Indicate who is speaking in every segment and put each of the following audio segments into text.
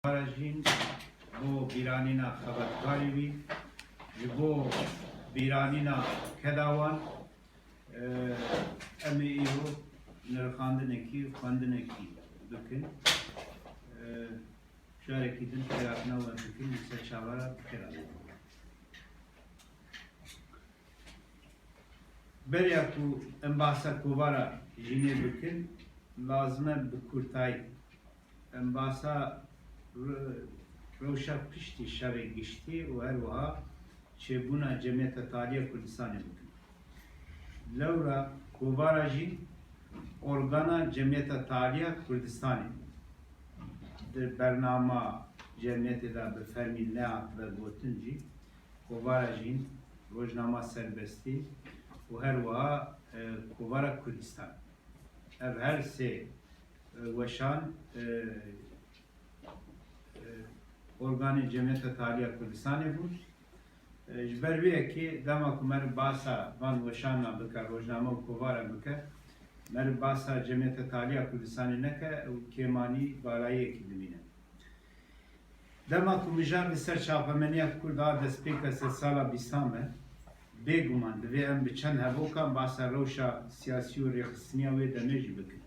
Speaker 1: Barajin bo biranina xebatkarî wî ji bo bîranîna kedawan em ê îro nirxandinekî xwendinekî bikin. Carekî din xêratina wan bikin li ser çavara xêra. Beriya ku em bahsa kovara jinê bikin, lazim e bi kurtayî em bahsa rewşa piştî şerê giştî û her wiha çêbûna Cemiyeta Taliya Kurdistanê bikin. Lewra kovara jî organa Cemiyeta Taliya Kurdistanê di bernama cemiyetê de bi fermî nehat ve gotin jî kovara jîn rojnama serbestî û her wiha kovara Kurdistan. Ev her sê weşan organê Cemiyeta Taliya Kurdistanê bûn. Ji ber vê yekê dema ku me bahsa van weşana bike, rojname û kovara bike, me bahsa Cemiyeta Taliya Kurdistanê neke û kêmanî balayiyekî dimîne. Dema ku mijar li ser çapemeniya Kurd a destpêka sed sala bîstan me, bêguman divê em bi çend hevokan bahsa rewşa siyasî û rêxistiniya wê demê jî bikin.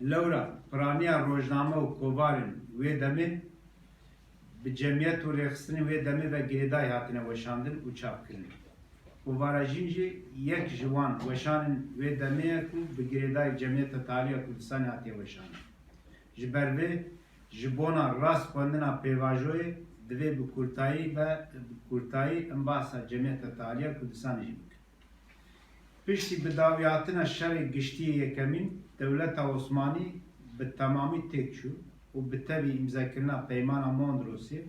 Speaker 1: Lewra piraniya rojname û kovarên wê demê bi cemiyet û rêxistinên wê demê ve girêdayî hatine weşandin û çapkirin. Kovara jîn jî yek ji wan weşanên wê demê ye ku bi girêdayî Cemiyeta Taliya Kurdistanê hatiye weşandin. Ji ber vê ji bona rast xwendina pêvajoyê divê bi kurtayî em bahsa Cemiyeta Taliya Kurdistanê jî bikin. Piştî bidawiyatina şerê giştiyê yekemîn, Dewleta Osmanî bi temamî têk çû û bi tevî îmzakirina peymana Mondrosê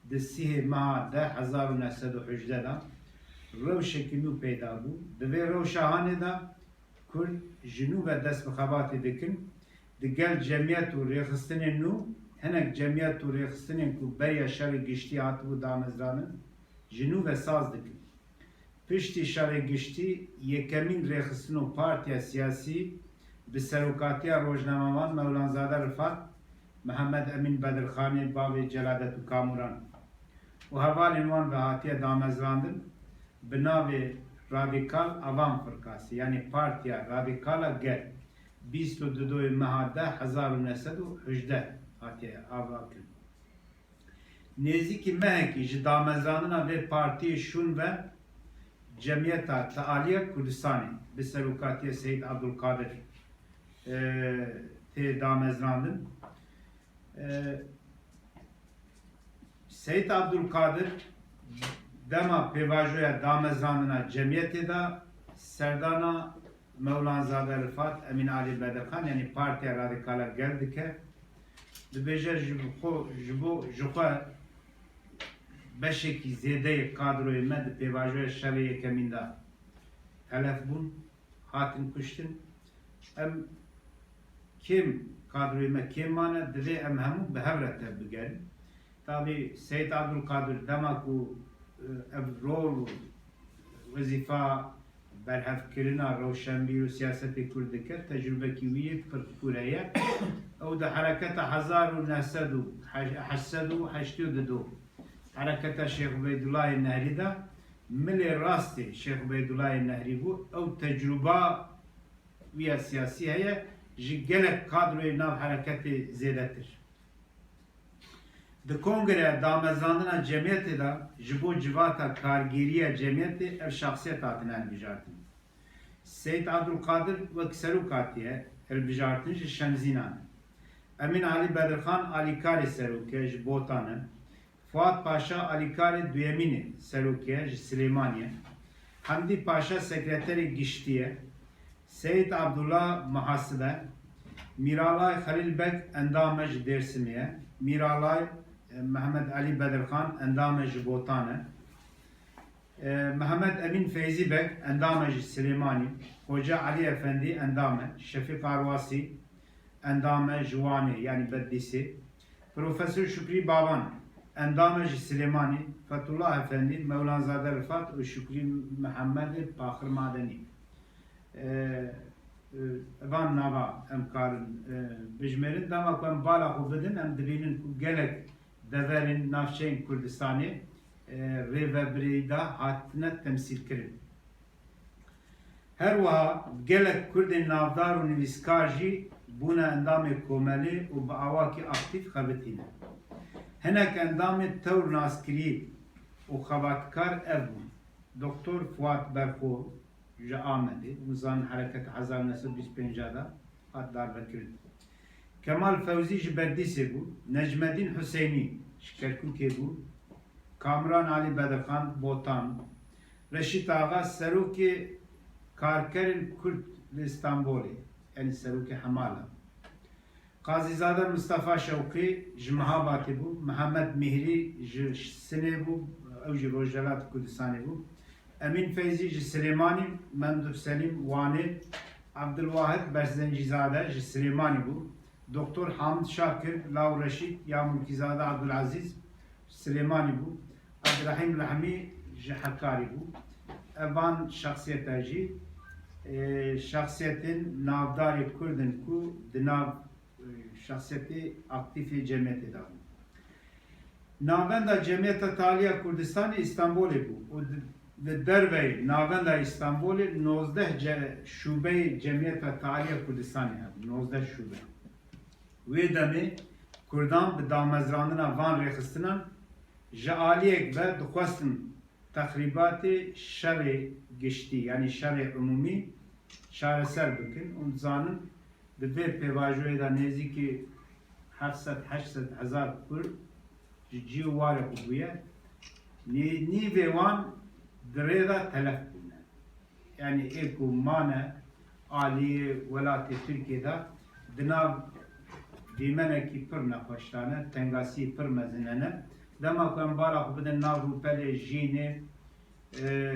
Speaker 1: di sîhê meha 1918 da rewşekî nû peyda bû. Di vê rewşa hanê de Kurd ji nû ve dest bi xebatê dikin, di gel cemiyet û rêxistinên nû hinek cemiyet û rêxistinên ku beriya şerê giştî hatibû damezranin ji nû ve saz dikin. Piştî şerê giştî yekemîn rêxistin û partiya siyasî bi serokatiya rojnamevan Mewlanzade Rifat, Mihemed Emîn Bedirxanê bavê Celadet û Kamuran û hevalên wan ve hatiye damezrandin bi navê Radikal Avam Firkasî yanî Partiya Radikala Gel 22 meha 1918 hatiye avakirin. Nêzîkî mehekî ji damezrandina vê partiyê şûn ve Cemiyeta Taliya Kurdistanê bi serokatiya Seyid Abdulkadir tê damezrandin. Seyid Abdulkadir dema pêvajoya damezrandina cemiyetê de serdana Mewlanzade Rifat Emîn Alî Bedirxan yanî Partiya Radikala Gel dike. Dibêje ji xwe beşekî zêdeyê kadroyê me di pêvajoya şerê yekemîn de telef bûn, hatin kuştin. Em kêm kadroyê me kêm mane, divê em hemû bi hev re tev bigerin. Tabii Seyid Abdulkadir dema ku ev rol û wezîfa berhevkirina rewşenbîr û siyasetê Kurd dike, tecrübekî wî yê pir kûr heye. Ew di hereketa 1982 hereketa Şeyx Ubeydullayê Nehrî de milê rastê Şeyx Ubeydullayê Nehrî bû. Ew tecrüba wîya siyasî heye ji gelek kadroyê nav hereketê zêdetir. Di kongreya damezrandina cemiyetê de ji bo civata kargêriya cemiyetê ev şaxsiyet hatine hilbijartin. Seyid Abdulkadir wek serok hatiye hilbijartin ji Şemzînan. Emîn Alî Bedirxan alîkarê serokê ji Botanê. Fuat Paşa alîkarê duyemînê serokê ji Silêmaniyê. Hemdî Paşa sekreterê giştî. Seyid Abdullah Muhasibe, Miralay Xelîl Bek endame ji Dêrsimê, Miralay Mehmed Alî Bedirxan endame ji Botanê, Mehmed Emîn Feyzî Bek endame ji Silêmanî, Hoca Ali Efendi endame, Şefîk Arwasî endame ji Wanê yanî Beddîsê, Profesör Şükrî Baban endame ji Silêmanî, Fethullah Efendi, Mewlanzade Rifat û Şükrî Mihemmed Paxir Madenî. van nava em karin bijmerin dema ku em bala xwe bidin em dibînin ku gelek deverên navçeyên Kurdistanê rêvebirî da hatine temsîlkirin. Her wiha gelek Kurdên navdar û nivîskar jî bûne endamê komelî û bi awakî aktif xebitîne. Hinek endamê tewr naskirî û xebatkar ev bûn. Doktor Fuat Berxo ji Amedê û zan Hereket 1925 da hat darvekirin. Kemal Fewzî ji Berdîsê bû, Necmedîn Hüseynî ji Kerkûkê bû, Kamran Ali Bedirxan Botan, Reşît Ağa serokê karkerên Kurd li İstanbolê, yani serokê Hemala. Qazîzade Mustafa Şewqî ji Mihabatê bû, Mihemed Mihrî ji Sinê bû, ew ji Rojhilatê Kurdistanê bû, Emin Feyzî ji Silêmanî, Memduh Selîm Wanê, Abdulwahid Berzencîzade ji Silêmanî bû, Doktor Hamid Şakir, Law Reşîd ya Mulkîzade Abdulaziz Silêmanî bû, Abdurrahîm Rahmî ji Hekarî bû. Evan şahsiyeter jî şahsiyetên navdarê Kurdin ku di nav şahsiyetê aktifê cemiyetê da bû. Navenda Cemiyeta Taliya Kurdistanê İstanbolê bû û li derveyê navenda İstanbolê 19 şûbeyê Cemiyeta Taliya Kurdistanê hebû, 19 şûbe. Wê demê Kurdan bi damezranina van rêxistinan ji aliyek ve dixwestin texrîbatê şerê giştî yani şerê umumî çareser bikin û zanin di vê pêvajoyê da nêzîkî 700-800 hezar Kurd ji cî û warê xwe bûye, nîvê wan di rê da telef bûne. Yani ê ku mane aliyê welatê Tirkiye da di nav dîmenekî pir nexweşdane, tengasiyê pir mezinene, dema ku em bala xwe bidin nav rûpelê jînê,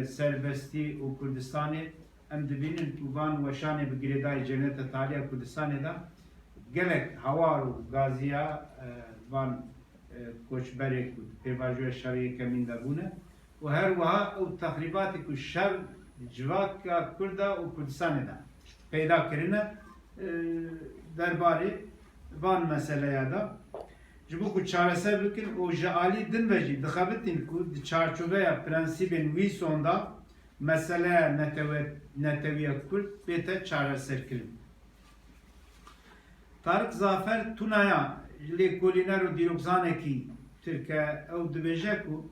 Speaker 1: serbestî û Kurdistanê, em dibînin ku van weşanê bi girêdayê Cemiyeta Taliya Kurdistanê da gelek hawar û gaziya van koçberê ku pêvajoya şerê kemîn de bûne û her wiha ew texrîbatê ku şer civaka Kurda û Kurdistanê da peyda kirine derbarê van meseleya da ji bo ku çareser bikin û ji alî din ve jî dixebitin ku di çarçoveya prensîbên wî sonda meseleya netewiya Kurd bête çareserkirin. Tarık Zafer Tunaya lêkolîner û dîrokzanekî Tirk e ew dibêje ku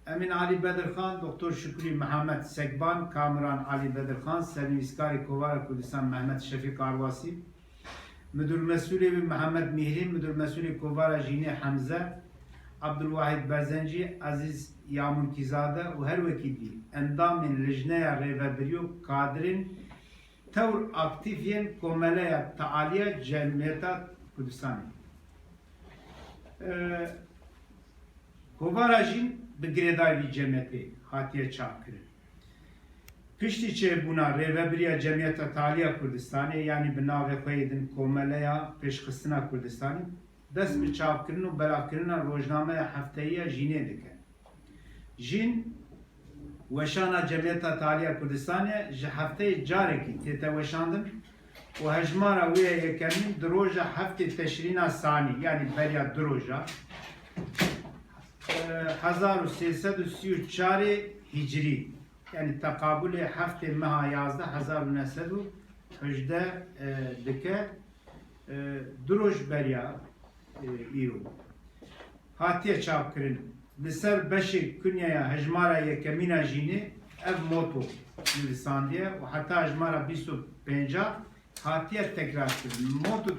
Speaker 1: Emin Ali Bedirxan, Doktor Şükrî Mihemed Sekban, Kamran Ali Bedirxan, Sernivîskarê Kovara Kurdistan Mehmet Şefîk Arwasî, Müdür Mesulê wî Mihemed Mihrî, Müdür Mesulê Kovara Jînê Hemze, Abdulwahid Berzencî, Aziz ya Mulkîzade û her wekî dî endamên lijneya rêvebirî û kadrên tewr aktif yên komeleya Tealiya Cemiyeta Kurdistanê. Kovara jîn bi girêdayî vî cemiyetê hatiye çapkirin. Piştî çêbûna rêvebiriya Cemiyeta Taliya Kurdistanê yani bi navê xwe yê din Komeleya Pêşxistina Kurdistanê dest bi çapkirin û belavkirina rojnameya hefteyiya jînê dike. Jîn weşana Cemiyeta Taliya Kurdistanê ji hefteyê carekî tête weşandin û hejmara wê yekemîn di roja heftê teşrîna sanî yani beriya du roja 1334 Hicri yani tekabülê heftê meha 1118 dike du roj beriya îro hatiye çapkirin. Li ser beşê kunyaya hejmara yekemîna jînê ev moto nivîsandiye û heta hejmara 25 hatiye tekrarkirin. Moto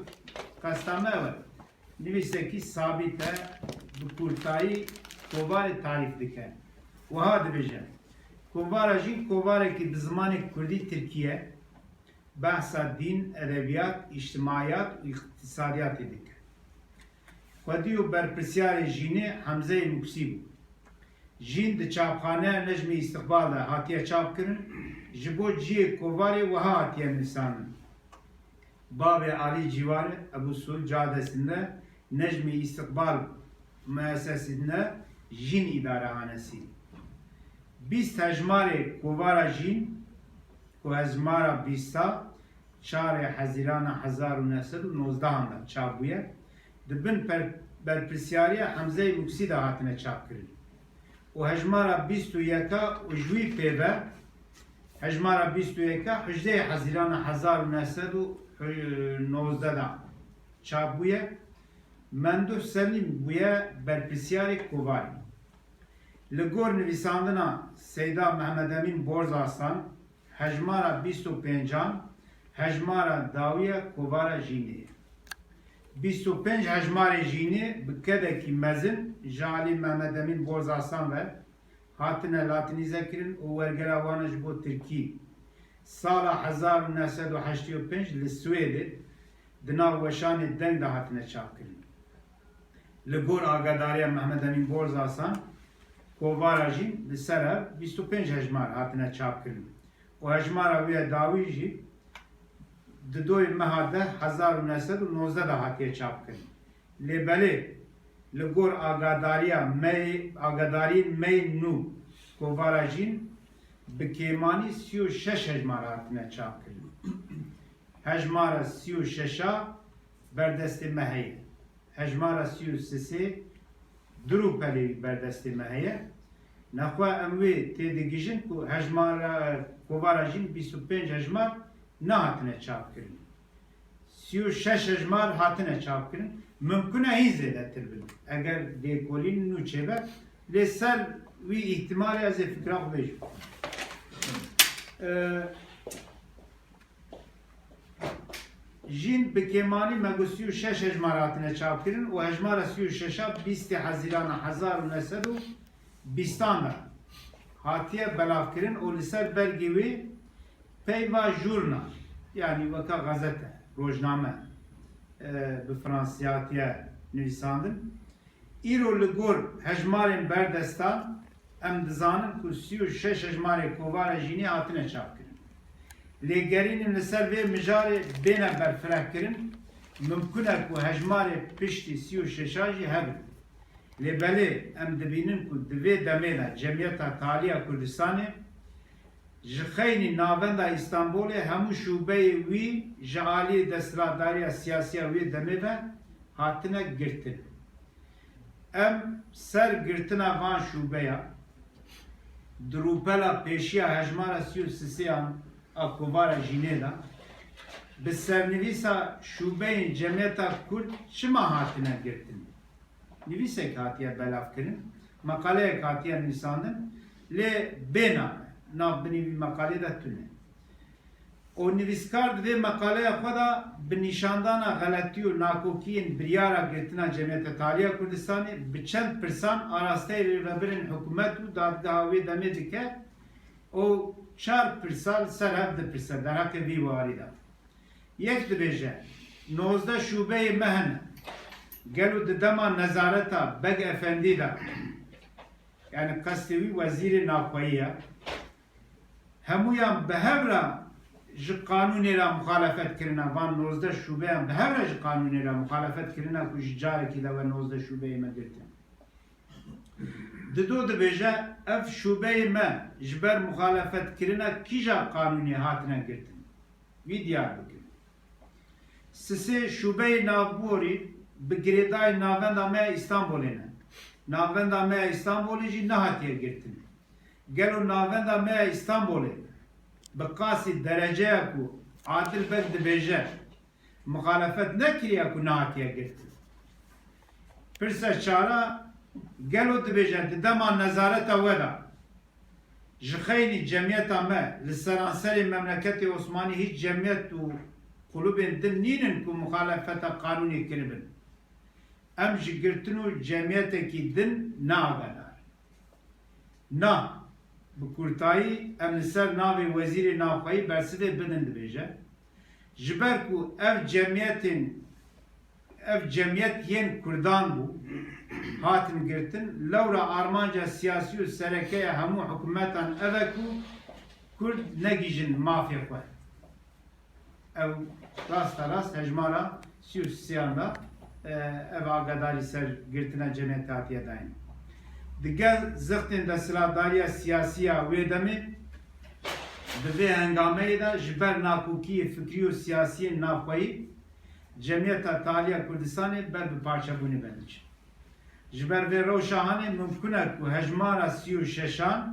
Speaker 1: kastame ew e nivîsekî sabît e bi kurtayî kovarê tarîf dike. Wiha dibêje kovara jîn kovarekî bi zimanê Kurdî Tirkiye behsa dîn, edebiyat, îçtimaiyat û îqtisadiyatê dike. Xwedî û berpirsyarê jînê Hemzeyê Muksî bû. Jîn di çapxaneya Necmê İstiqbal de hatiye çapkirin ji bo ciyê kovarê wiha hatiye nivîsanin. Bavê Alî Civarê Ebu Sul cadesinde Necmê İstiqbal müessesinde jîn îdarehanesî. 20 hejmarê kovara jîn ku hejmara 20 4 Haziran 1919 da çap bûye. Dibin berpirsiyariya Hemze Muksî da hatine çap kirin. û hejmara 21 û ji wî pêve hejmara 21 18 Haziran 1919 da çap bûye. Menduh Selim bûye berpirsiyarê Kovarê. Li gor nivîsandina Seyda Mehmed Emîn Borzaslan hejmara 25 hejmara dawiya Kovara Jînê. 25 hejmarê Jînê bi kedekî mezin ji alî Mehmed Emîn Borzaslan ve hatine latînîze kirin û wergera wan ji bo Tirkî. Sala 1985 li Swêdê di nav weşanê deng de hatine çap kirin. Li gor agadariya Mehmed Emîn Borzaslan Kovara jî li ser ev 25 hejmar hatine çap kirin. û hejmara wê dawî jî di doyê meha de 1919 da hatiye çap kirin. Lêbelê li gor agadariyên Mey Nû Kovara jîn bi kêmanî 36 hejmar hatine çap kirin. Hejmara 36 berdestê me heye. Hejmara 33 Drupelê berdestê me heye. Nexwe em wê tê digîjin ku hejmara Kovara jîn 25 hejmar nehatine çap kirin. 36 hejmar hatine çap kirin. Mümkün e hîn zêdetir bin. Eger lêkolîn nû çêbe lê ser wî îhtimalê ez ê fikra xwe bêjim. Jîn bi kêmanî me got 36 hejmar hatine çap kirin û hejmara 36 20 Haziran 1920 da hatiye belav kirin û li ser belgê wê peyva jurnal yani weka gazete, rojname bi Fransî hatiye nivîsandin. Îro li gor hejmarên berdestan em dizanin ku 36 hejmarê Kovara Jînê hatine çap kirin. Lêgerînên li ser vê mijarê bêne berfireh kirin, mümkün e ku hejmarê piştî 36 jî hebin. Lêbelê em dibînin ku di vê demê de Cemiyeta Taliya Kurdistanê ji xeynî navenda İstanbolê hemû şûbeyê wî ji alî desthilatdariya siyasiya wê demê de hatine girtin. Em ser girtina van şûbeya di rûpela pêşiya hejmara 33 a Kovara Jînê da bi sernivîsa şûbeyên Cemiyeta Kurd çima hatine girtin? Nivîsek hatiye belav kirin, makaleyek hatiye nivîsandin, lê bêname, nav binîvî makalê de tune. O nivîskar divê makaleya xwe da bi nîşandana xeletî û nakokiyên biryara girtina Cemiyeta Taliya Kurdistanê bi çend pirsan arasteyê rêvebirên hikûmet û dadgeha wê demê dike û 4 pirsal ser hev dipirse derheke vî warî da. Yek dibêje, 19 şûbeyê me hene. Gelo di dema nezareta Beg Efendî da yani qestê wî wezîrê navxweyî ye hemûyan bi hevra ji qanûnê re muxalefet kirine van 19 şûbeyan bi hevra ji qanûnê re muxalefet kirine ku ji carekî de we 19 şûbeyê me girtin. Di do dibêje ev şûbeyê me ji ber muxalefet kirine kîja qanûnî hatine girtin? Wî diyar bikin. Sisê şûbeyê navborî bi girêdayê navenda me İstanbolê ne. Navenda me İstanbolê jî nehatiye girtin. Gelo navenda me İstanbolê bi qasî dereceya ku Adil Beg dibêje muxalefet nekiriye ku nehatiye girtin. Pirse çara gelo dibêje di dema nezareta we da ji xeynî cemiyeta me li seranserê memleketê Osmanî hiç cemiyet û kulubên din nînin ku muxalefeta qanûnî kiribin. Em ji girtin û cemiyetekî din navedar. Na bi kurtayî em li ser navê wezîrê navxweyî bersivê bidin dibêje. Ji ber ku ev cemiyet yên Kurdan bû hatin girtin lewra armanca siyasî û serekeya hemû hikûmetan ev e ku Kurd negîjin mafê xwe. Ev rasta rast hejmara 33 da ev agadarî ser girtina cemiyeta hatiye dayîn. Digel zixtên desthilatdariya siyasî ya wê demê Divê hengameyê de ji ber nakokiyê fikrî û siyasiyên navxweyî Cemiyeta Taliya Kurdistanê ber bi parçebûnê bediçe. Ji ber vê rewşahanê mumkin e ku hejmara 36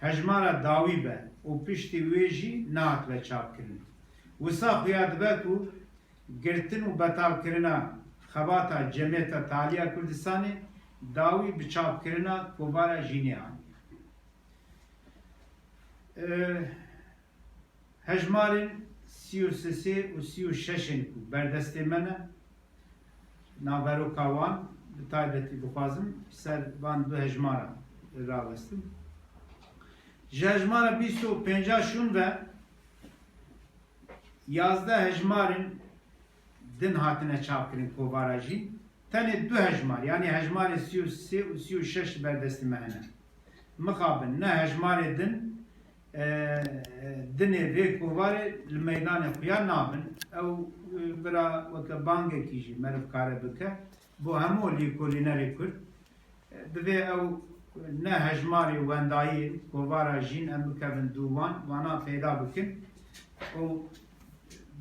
Speaker 1: hejmara dawî be û piştî wê jî nehatbe çapkirin. Wisa xuya dibe ku girtin û betalkirina xebata Cemiyeta Taliya Kurdistanê dawî bi çapkirina kovara jînê anî. Hejmarên 33 û 36 ku berdestê me ne naveroka wan bi taybetî dixwazim ser van du hejmara rawestim. Ji hejmara 25 şûn ve 11 hejmarên din hatine çapkirin kovara jî tenê du hejmar yani hejmarê 33 û 36 berdestê me hene. Mixabin ne hejmarê din dinê vê kovarê li meydanê xuya nabin ew bira weke bangekî jî meriv kare bike bo hemû lêkolînerê Kurd divê ew ne hejmarê wendayî kovara jîn em bikevin dû wan wana peyda bikin û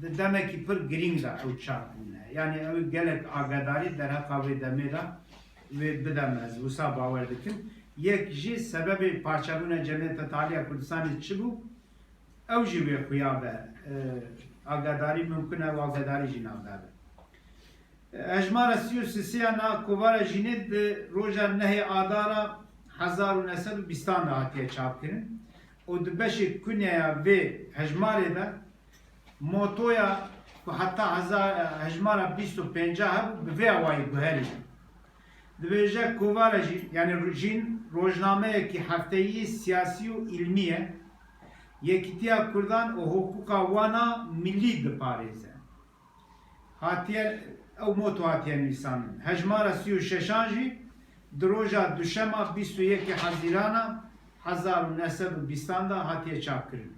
Speaker 1: di demekî pir girîng da ew çapîne yani ew gelek agadarî derheqa vê demê da wê bidemez wisa bawer dikim. Yek jî sebebê parçebûna Cemiyeta Taliya Kurdistanê çi bû? Ew jî wê xuya be agadarî mumkin e agadarî jî navdabe. Hejmara 33 na kovara jînê di roja nehê adara 1920 da hatiye çapkirin û di beşê kunyeya vê hejmarê de motoya ku heta hejmara 25 hebû bi vê awayî guherî. Dibêje kovara jî yani jîn rojnameyekî hefteyî siyasî û ilmî ye Yekîtiya Kurdan û hukûka wana millî diparêze. Hatiye ew moto hatiye nivîsanin. Hejmara 36 jî di roja duşema 21 Hezîrana 1920 da hatiye çapkirin.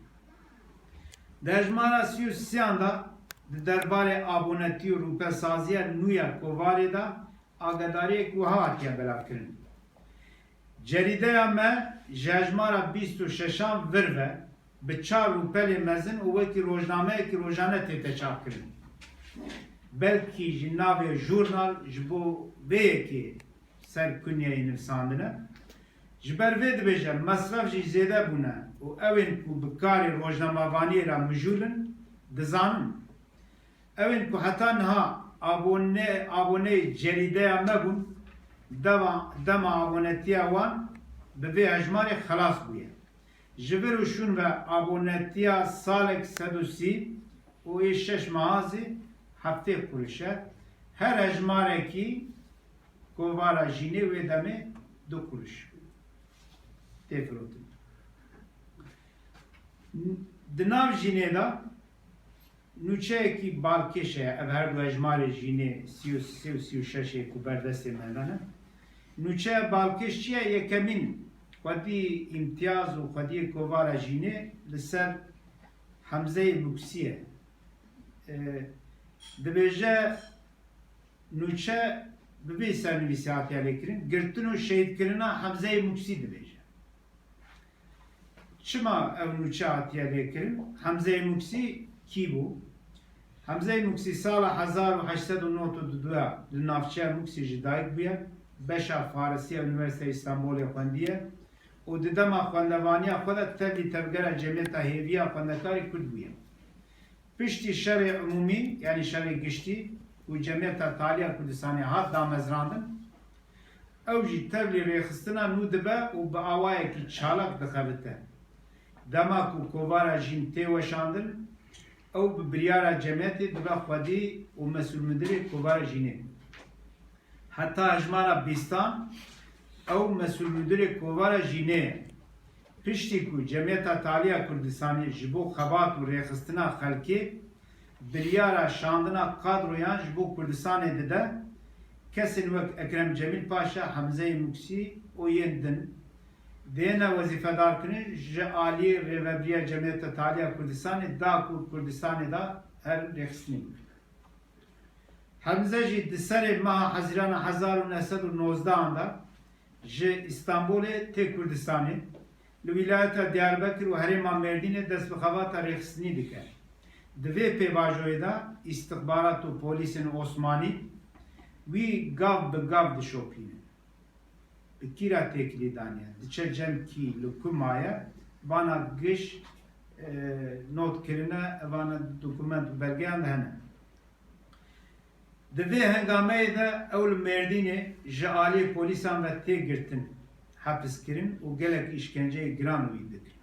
Speaker 1: Di hejmara 33 da di derbarê abonetî û rûpesaziya nû ya kovarê da agadariyek wiha hatiye belavkirin. Cerîdeya me ji hejmara 26 vir ve bi 4 rûpelê mezin û wekî rojnameyekî rojane tête çapkirin. Belkî ji navê jurnal ji bo vê yekê ser kunyeyê nivîsandine. Ji ber vê dibêje mesref jî zêde bûne û ewên ku bi karê rojnamavaniyê ra mijûlin dizanin. Ewên ku heta niha aboneyê cerîdeya me bûn dema abonetiya wan bi vê hejmarê xelas bûye. Ji vir û şûn ve abonetiya salek 130 û ê 6 mehazê heftê kuruş e. Her hejmarekî kovara jînê wê demê 2 kuruş. Tê firotin. Di nav jînê da nûçeyekî balkêş e ev her du hejmarê jînê 33 û 36 ku berdestê me hene. Nûçeya balkêş çi ye? Yekemîn xwedî îmtiyaz û xwediyê kovara jînê li ser Hemzeyê Muksî ye. Dibêje nûçe bi vê sernivîsî hatiye lêkirin girtin û şehîdkirina Hemzeyê Muksî dibêje. Çima ew nûçe hatiye lêkirin? Hemzeyê Muksî kî bû? Hemzeyê Muksî sala 1892 di navçeya Muksî jî dayîk bûye. Beşa Farisiya Üniversiteya İstanbulê xwendiye û di dema xwendevaniya xwe de tevlî tevgera Cemiyeta Hêviya Xwendekarê Kurd bûye. Piştî şerê umûmî yani şerê giştî û Cemiyeta Taliya Kurdistanê hat damezrandin ew jî tevlî rêxistina nû dibe û bi awayekî çalak dixebite. Dema ku kovara jîn tê weşandin ew bi biryara cemiyetê dibe xwedî û mesulmûdirê kovara jînê. Heta hejmara 20 ew mesulmûdirê kovara jînê ye. Piştî ku Cemiyeta Taliya Kurdistanê ji bo xebat û rêxistina xelkê biryara şandina kadroyan ji bo Kurdistanê dide, kesên wek Ekrem Cemîl Paşa, Hemzeyê Muksî û yên din dêne wezîfedarkirin ji aliyê Rêveberiya Cemiyeta Taliya Kurdistanê da ku Kurdistanê da her rêxistinê bû. Hemze jî di serê meha Hezîrana 1919 da ji İstanbulê tê Kurdistanê لویلایت دیاربکر و هرما مردین دست به خوات رخصنی دکه. دوی پیواجوی دا استخبارات و پولیس عثمانی وی گاو به گاو دشوپینه. بکیرا تکلی دانیه. دچه جم کی لکومایه وانا گش نوت کرنه وانا دوکومنت belgeyan da hene. Divê hengameyê de ew li Mêrdînê ji aliyê polîsan ve tê girtin hepiskirin û gelek işkenceyê giran wî dikin.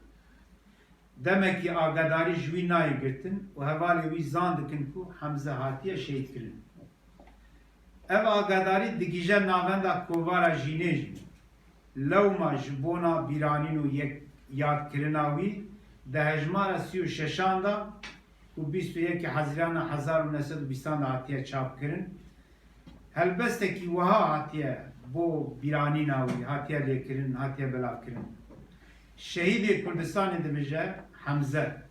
Speaker 1: Demekî agadarî ji wî nayê girtin û hevalê wî zan dikin ku Hemze hatiye şehîd kirin. Ev agadarî digîje navenda kovara jînê jî lewma ji bona bîranîn û yadkirina wî di hejmara 36 da û 21 Hezîrana 1920 da hatiye çapkirin. Helbestekî wiha hatiye bo bîranîna wî hatiye lêkirin, hatiye belavkirin. Şehîdê Kurdistanê dibêje Hemze.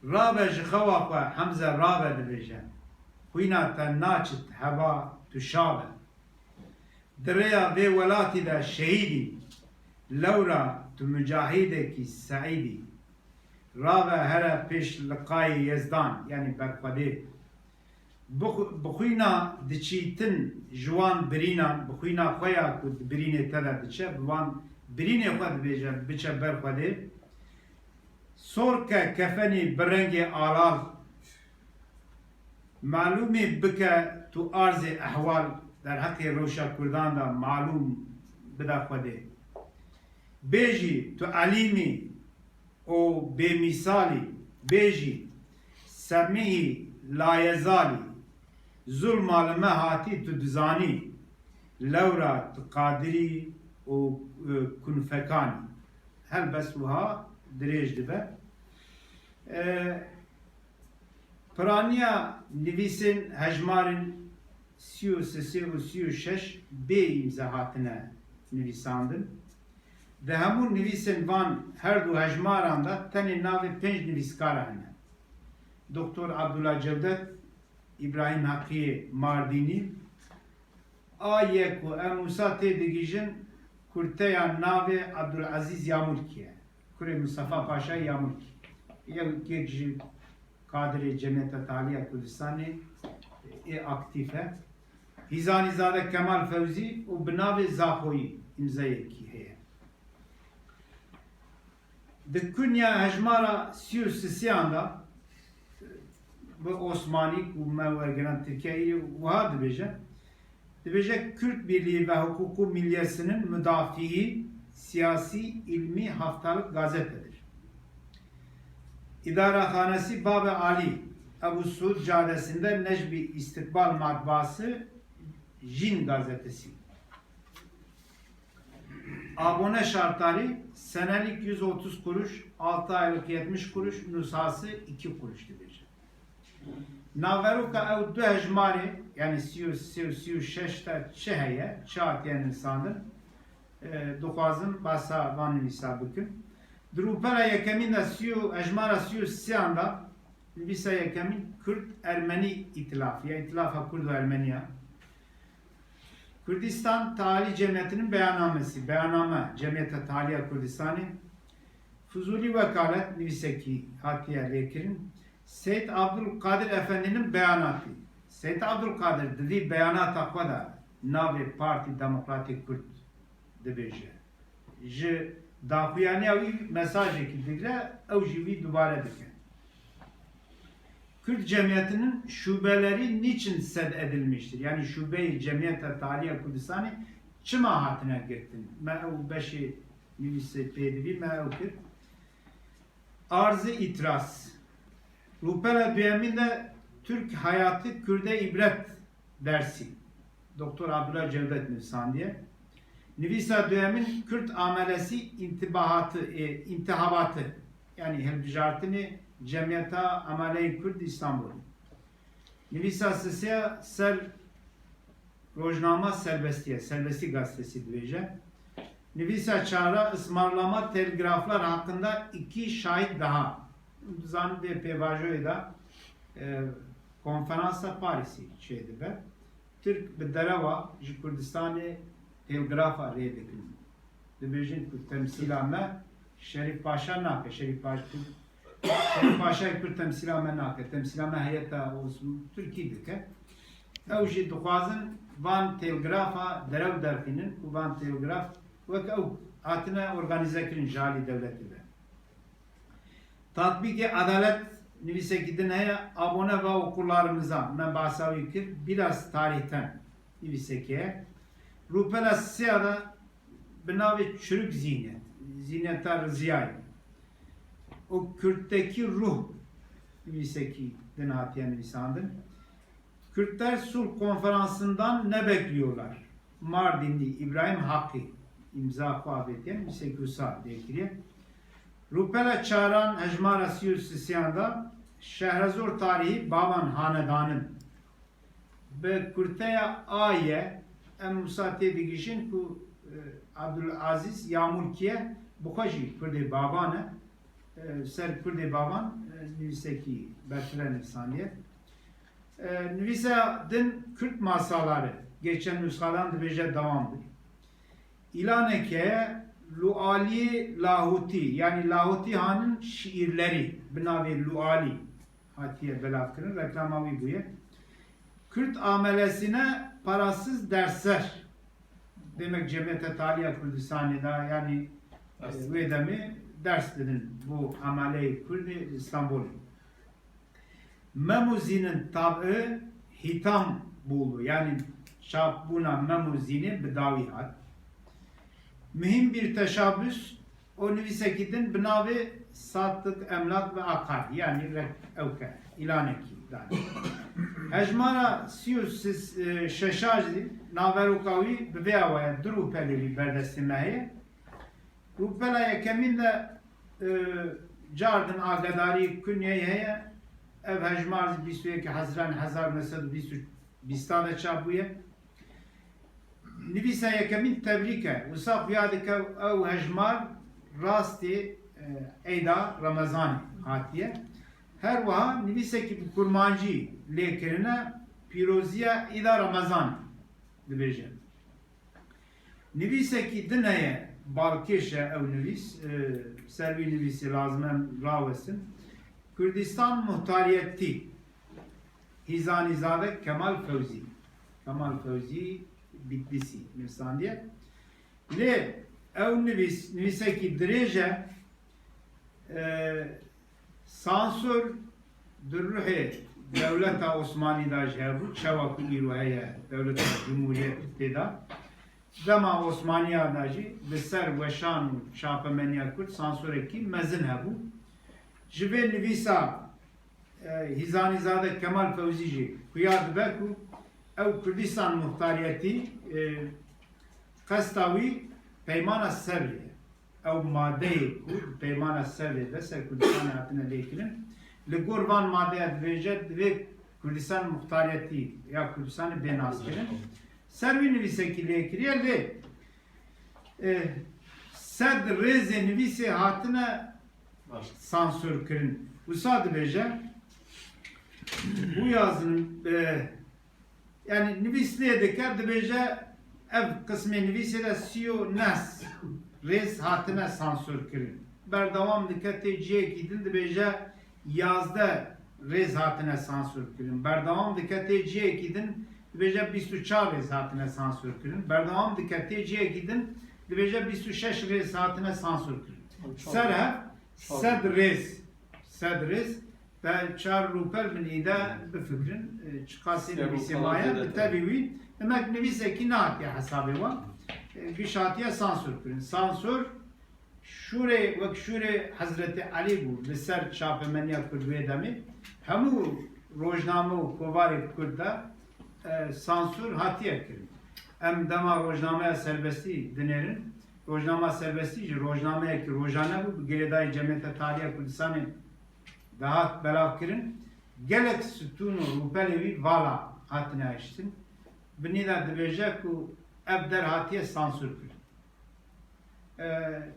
Speaker 1: Rabe ji xewa xwe Hemze rabe dibêje. Xwîna te naçit heba tu şabe. Direya vê welatî de şehîdî. Lewra tu mücahidekî seîdî. Rabe here pêş liqayê Yezdan yani berxwedê. Bixwîna diçîtin ji wan birînan, bixwîna xwe ya ku birînê te de diçe, bi wan birînê xwe dibêje biçe berxwedê. Sorke kefenî bi rengê alal. Malûmê bike tu arzê ehwal derheqê rewşa Kurdan da malûm bide xwedê. Bêjî tu elîmî o bêmîsalî, bêjî semihî layezalî, zulma li me hatî tu dizanî, lewra tu qadirî û kunfekanî. Helbest wiha dirêj dibe. Piraniya nivîsên hejmarên 33 û 36 bê îmza hatine nivîsandin. Di hemû nivîsên van her du hejmaran da tenê navê 5 nivîskar hene. Doktor Abdullah Cevdet, İbrahim Hakkî Mardînî, a yek û em wisa tê digîjin kurteya navê Abdulaziz Yamulkî ye. Kurê Mustafa Paşa Yamulkî. Yek ji kadrê Cemiyeta Taliya Kurdistanê aktif e. Hîzanîzade Kemal Fewzî û bi navê Zaxoyî îmzayekî heye. Di kunya hejmara 33 da bu Osmanî û me wergiran Tirkiyeyê wiha dibêje. Dibêje Kürt Birliği ve Hukuku Milliyesi'nin müdafiği siyasi ilmi haftalık gazetedir. İdarehanesi Bab-ı Ali Ebu Suud Caddesi'nde Necbi İstikbal Matbaası Jin gazetesi. Abone şartları senelik 130 kuruş, 6 aylık 70 kuruş, nüshası 2 kuruş dibêje. Naveroka ew du hejmarê yani 36 ta çi heye, çi hatiye nivîsandin, dixwazim basa van nivîsa bikim. Di rûpera yekemîn de hejmara 33 da nivîsa yekemîn Kürt-Ermenî İtilafı ya İtilafa Kurd û Ermeniya. Kürdistan Tali Cemiyeti'nin beyannamesi, beyanname Cemiyete Taliya Kurdistanê, Fuzuli Vekalet nivîsekî hatiye lêkirin, Seyyid Abdülkadir Efendi'nin beyanatı. Seyyid Abdülkadir dediği beyanata xwe da navê Partî Demokratîk Kurd dibêje. Ji daxuyaniya wî mesajekî digre, ew jî wî dubare dike. Kürt cemiyetinin şubeleri niçin sed edilmiştir? Yani şube-i Cemiyete Taliya Kurdistanê çima hatine girtin? Me ew beşê nivîsê pêdivî me ew kir. Arz-ı itiraz. Rûpera duyemîn de Türk Hayatı Kürde İbret dersi. Doktor Abdullah Cevdet nivîsandiye. Nivîsa duyemîn Kürt amelesi intihabatı. Yani helbijartini Cemiyeta Amale-i Kürt İstanbul. Nivîsa sesiya ser Rojnama Serbestiye, Serbesti gazetesi dibêje. Nivîsa çara ısmarlama telgraflar hakkında 2 şahit daha. Zan ve pevajoya da konferansa Paris'i şeydi be. Türk bir dereva ji Kurdistanê telgrafa rê dikin. dibêjin ku temsîla me Şerîf Paşa nake. Şerîf Paşayê Kurd temsîla me nake. Temsîla me heyeta Tirkî dike. Ew jî dixwazin van telgrafa derew derxînin û van telgraf wek ew hatine organize kirin ji alî devletê de. Tatbîkê adalet nivîsekî din heye abone ve okullarımıza me bahsa wî kir biraz tarihten nivîsekê. Rûpela sêya da bi navê çürük zînet, zîneta Riziyayê. O Kürt'teki ruh nivîsekî din hatiye nivîsandin. Kürtler Sulh Konferansı'ndan ne bekliyorlar? Mardinli İbrahim Hakkı imza kuvvetiyen Müsekusa dekiriye. Rupela çağıran Hecmara Siyusisyan'da Şehrazor tarihi Baban Hanedan'ın ve Kürteya Aye em musate digişin ku Abdülaziz Yağmurkiye Bukhaji Kürde Baban'ı ser Kürde Baban nüviseki Bertren İfsaniye nüvise din Kürt masaları geçen nüskadan dibece devamdır. İlaneke Luali Lahuti yani Lahuti Han'ın şiirleri binavi Luali hatiye belafkırın reklamavi buye. Kürt amelesine parasız dersler demek Cemiyete Taliye Kürdistan'da yani vedemi ders dedin bu amele-i Kürdi İstanbul'u. Memuzinin tabi hitam buldu yani şabuna memuzini bedavihat. Mühim bir teşabbüs o nüvisekidin binavi sattık emlak ve akar yani evke ilaneki yani. Hecmara siyus şeşajdi naverukavi bebeavaya duru peleli berdestimeyi rupela yekemin de cardın agadari künyeye ev hecmar bistüyeki Haziran 1920 çabuye nivîsa yekemin tebrike usaq yadike ew hejmar rastî eyda Ramazan hatiye her wiha nivîsekî bi kurmancî lêkirine pîroziya îda Ramazan dibêje. Nivîsekî din heye balkêşe ew nivîs ser vî nivîsê lazim em rawesin Kürdistan Muhtariyeti Hizanizade Kemal Fevzi Bitlisî nivîsandiye lê ew nivîsekî dirêje sansür di ruhê Dewleta Osmanî da ji hebû çawa ku îro heye Dewleta Cumhuriyetê da dema Osmaniya da jî bi ser weşan û çapemeniya Kurd sansûrekî mezin hebû. Ji vê nivîsa Hizanîzade Kemal Fevzî jî xuya dibe ku ew Kürdistan Muhtariyetî qesta wî peymana Sevrê ew madeyê ku peymana Sevrê de ser Kurdistanê hatine lêkirin li gor van madeya dibêje divê Kürdistan Muhtariyetî ya Kurdistanê bênazkirin ser wî nivîsekî lêkiriye lê sed rêzê nivîsê hatine sansür kirin wisa dibêje bu yazının yani nivîsliyê dike dibêje ev kısmê nivîsê de siyo nes rêz hatine sansür kirin berdewam dike tê ciyekî din dibêje yazde rêz hatine sansür kirin berdewam dike tê ciyekî din dibêje 24 rêz hatine sansür kirin berdewam dike tê ciyekî din dibêje 26 rêz hatine sansür kirin ser hev sed rêz ve çar rûpel min îde bifikirin çıkasî nivîsê maye bi tevî wî demek nivîsekî nehatiye hesabê wan giş hatiye sansür kirin sansür şûrê wek şûrê Hezretê Alî bû li ser çapemeniya Kurd wê demê hemû rojname û kovarê Kurd de sansür hatiye kirin em dema rojnameya serbestî dinêrin rojnama serbestî jî rojnameyekî rojane bû bi girêdayê Cemiyeta Taliya Kurdistanê dahat belav kirin gelek sütûn û rûpelê wî vala hatine eştin binî de dibêje ku ev derhatiye sansür kirin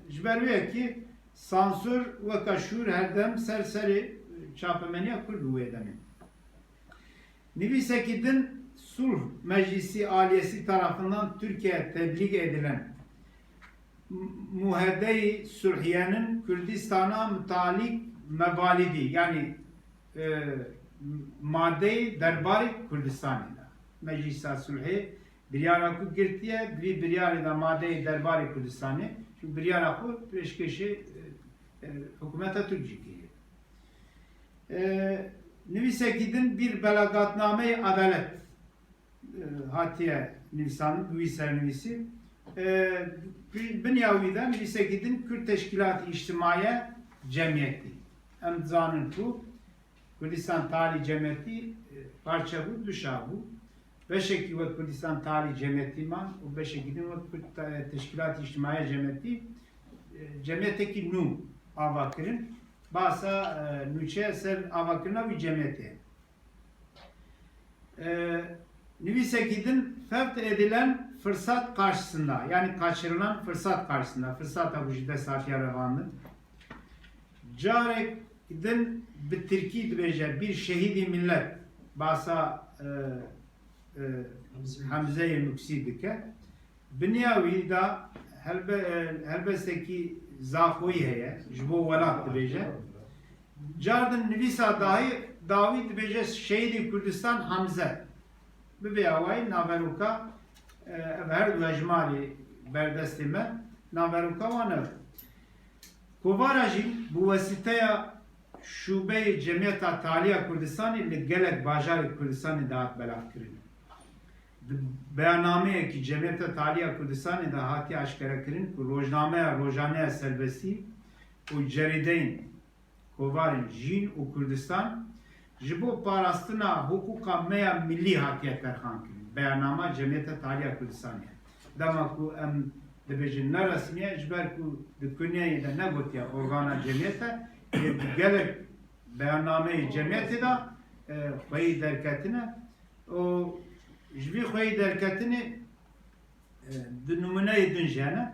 Speaker 1: ji ber wê yekî sansür weka şûr herdem ser serê çapemeniya Kurd û wê demê nivîsekî din Sulh Meclisi Aliyesi tarafından Türkiye'ye tebliğ edilen muhede-i Sülhiye'nin Kürdistan'a mütalik mevalidi yani madde-i derbarı Kürdistan'da. Meclisa Sülhi biryara ku girtiye bir biryara da madde-i derbarı Kürdistan'ı çünkü biryara ku peşkeşi hükümete Türkçe'yi. Nüvisekidin bir belagatname-i adalet hatiye Nisan'ın bu iser nüvisi Binyavi'den Nüvisekidin Kürt Teşkilat-ı İçtimaiye Cemiyeti. Emzanın ku Kürdistan Tali Cemiyeti parça bu, düşa bu. Beşeki ve Kürdistan Tali Cemiyeti man, o beşekidin ve Kürt Teşkilat-ı İçtimaiye Cemiyeti Cemiyeteki nu avakirin basa nüçe ser avakirina bir cemiyeti. Nüvisekidin fevt edilen fırsat karşısında yani kaçırılan fırsat karşısında fırsat bu jide safiye revanlı carekidin bitirki dibece bir şehidi millet basa Hamze-i Nuksi dike Binyavi da helbesteki zafoyi heye jibo velat dibece cardın nivisa dahi David dibece şehidi Kürdistan Hamze bir avay naveruka her lejmali berdestime naveruka vanır. Kovarajin bu vesiteya şube cemiyeta taliya Kürdistan'ı ile gelek bajarı Kürdistan'ı dağıt belaf kirin. Beyannameye ki cemiyeta taliya Kürdistan'ı da hati aşkara kirin ku rojnameye serbesti u cerideyn kovarin jin u Kürdistan jibo parastina hukuka meya milli hatiye terhan kirin. Beyannama cemiyeta taliya Kürdistan'ı. Dama ku em dibêjin ne resmiye ejber ku di kunyayê de negotiya organa cemiyete gelek beyannameyê cemiyetê da xweyî derketine o ji vî xweyî derketinê di numuneyê din jene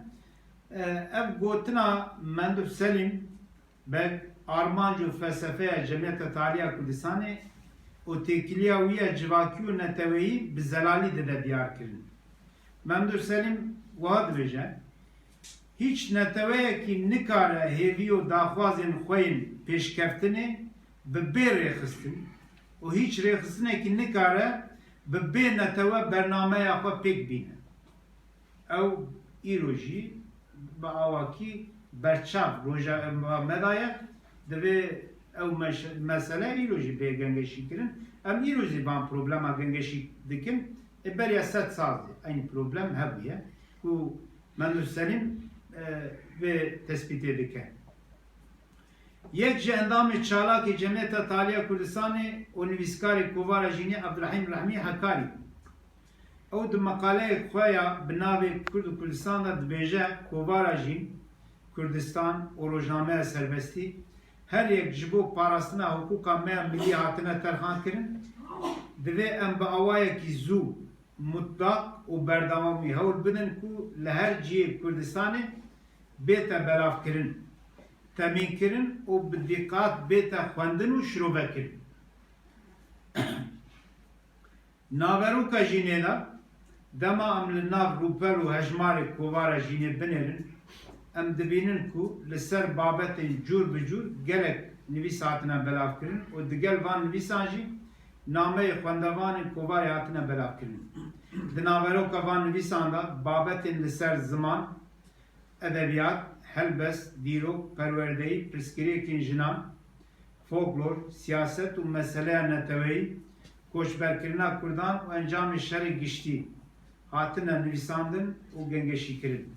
Speaker 1: ev gotina Menduf Selim bel armanc û felsefeya cemiyeta taliya Kurdistanê û têkiliya wî ya civakî û neteweyî bi zelalî dide diyar kirin. Menduf Selim wiha dibêje hiç neteweyekî nikare hêvî û daxwazên xwe yên pêşkeftinê bi bê rêxistin û hiç rêxistinekî nikare bi bê netewe bernameya xwe pêk bîne. Ew îro jî bi awakî berçav roja medaye divê ew mesele îro jî bê gengeşî kirin. Em îro jî van problema gengeşî dikin beriya 100 sal aynı problem hebûye ku Menduf Selim ve tespit edike. Yek ji endamê çalakê Cemiyeta Taliya Kurdistanê û nivîskarê kovara jînê Abdurrahîm Rahmî Hekarî. Ew di meqaleyek xwe ya bi navê Kurd û Kurdistan da dibêje kovara jîn Kurdistan û rojnameya serbestî her yek ji bo parastina hukuka me millî hatine terxan kirin divê em bi awayekî zû mutlak û berdewamî hewl bidin ku li her cihê Kurdistanê bête belavkirin, temînkirin û bi dîqat bête xwendin û şirovekirin. Naveroka jînê de dema em li nav rûpel û hejmarê kovara jînê binêrin em dibînin ku li ser babetên cûr bi cûr gelek nivîs hatine belavkirin û digel van nivîsan jî nameyê xwendevanên kovarê hatine belavkirin. Di naveroka van nivîsan da babetên li ser ziman, edebiyat, helbest, dîrok, perwerdeyî, pirsgirêkên jinan, folklor, siyaset û meseleya neteweyî, koçberkirina Kurdan û encamê şerê giştî hatine nivîsandin û gengeşîkirin.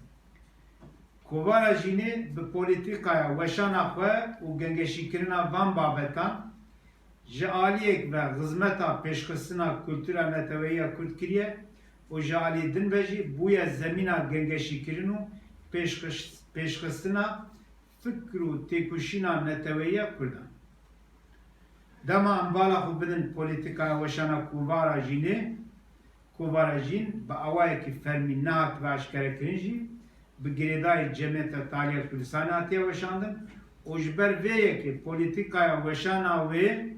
Speaker 1: Kovara jînê bi polîtîkaya weşana xwe û gengeşîkirina van babetan ji aliyek ve xizmeta pêşxistina kultura neteweyiya Kurd kiriye û ji aliyê din ve jî bûye zemîna gengeşîkirin û pêşxistina fikr û têkoşîna neteweyiya Kurdan. Dema em vala xwe bidin polîtîkaya weşana kovara jînê kovara jîn bi awayekî fermî nehat ve eşkerekirin jî bi girêdayê Cemiyeta Taliya Kurdistanê hatiye weşandin û ji ber vê yekê polîtîkaya weşana wê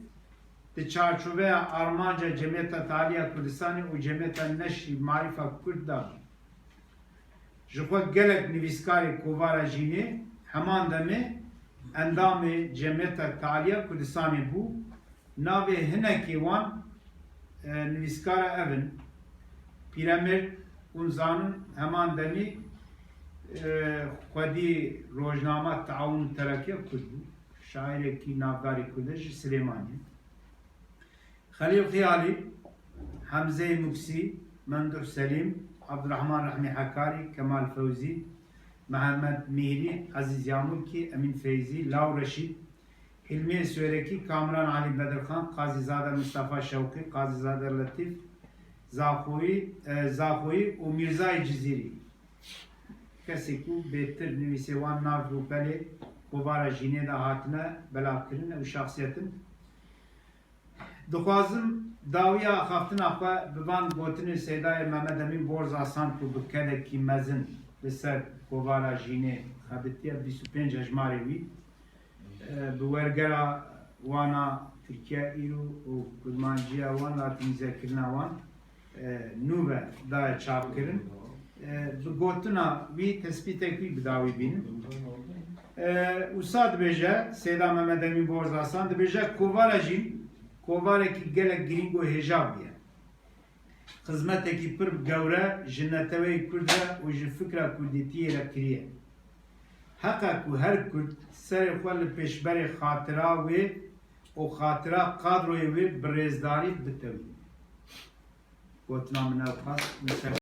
Speaker 1: di çarçoveya armanca Cemiyeta Taliya Kurdistanê û Cemiyeta Neşrî Marifa Kurd da Jixwe gelek nivîskarê kovara jînê heman demê endamê Cemiyeta Taliya Kurdistanê bû. Navê hinekê wan nivîskara ev in. Pîremêrd hûn zanin heman demî xwedî rojnama Teawun û Terakkiya Kurd bû. Şairekî navdarî Kurd e ji Silêmaniyê. Xelîl Xiyalî, Hemze Muksî, Memduh Selîm, Abdurrahman Rahmi Hakkari, Kemal Fevzî, Mehmet Mihri, Aziz Yamulki, Emin Feyzi, Lav Reşid, Hilmi Sürekî, Kamran Ali Bedirxan, Qazîzade Mustafa Şevki, Qazîzade Latif, Zaxoyî û Mirzayê Cizîrî. Kesê ku bêtir nivîsê wan nav û pelê kovara jînê de hatine belavkirin û şahsiyetin. Dixwazim dawiya xaftina xwe bi van gotinê Sêdayê Mehmed Emîn Borzasan ku bi kelekî mezin li ser kovara jînê xebitiye 25 hejmarê wî bi wergera wana Tirkiye îro û kurmanciya wan latînîzekirina wan nû ve daye çapkirin. Bi gotina wî tespîtek wî bi dawî bînin. Wisa dibêje Sêda Mehmed Emîn Borzasan dibêje kovara jîn kovarekî gelek girîng û hêjav bûye. Xizmetekî pir gewre ji neteweyê Kurd re û ji fikra kurdîtiyê re kiriye. Heqa ku her Kurd serê xwe li pêşberê xatira wê û xatira kadroyê wê bi rêzdarî bitewî. Gotina min ew xast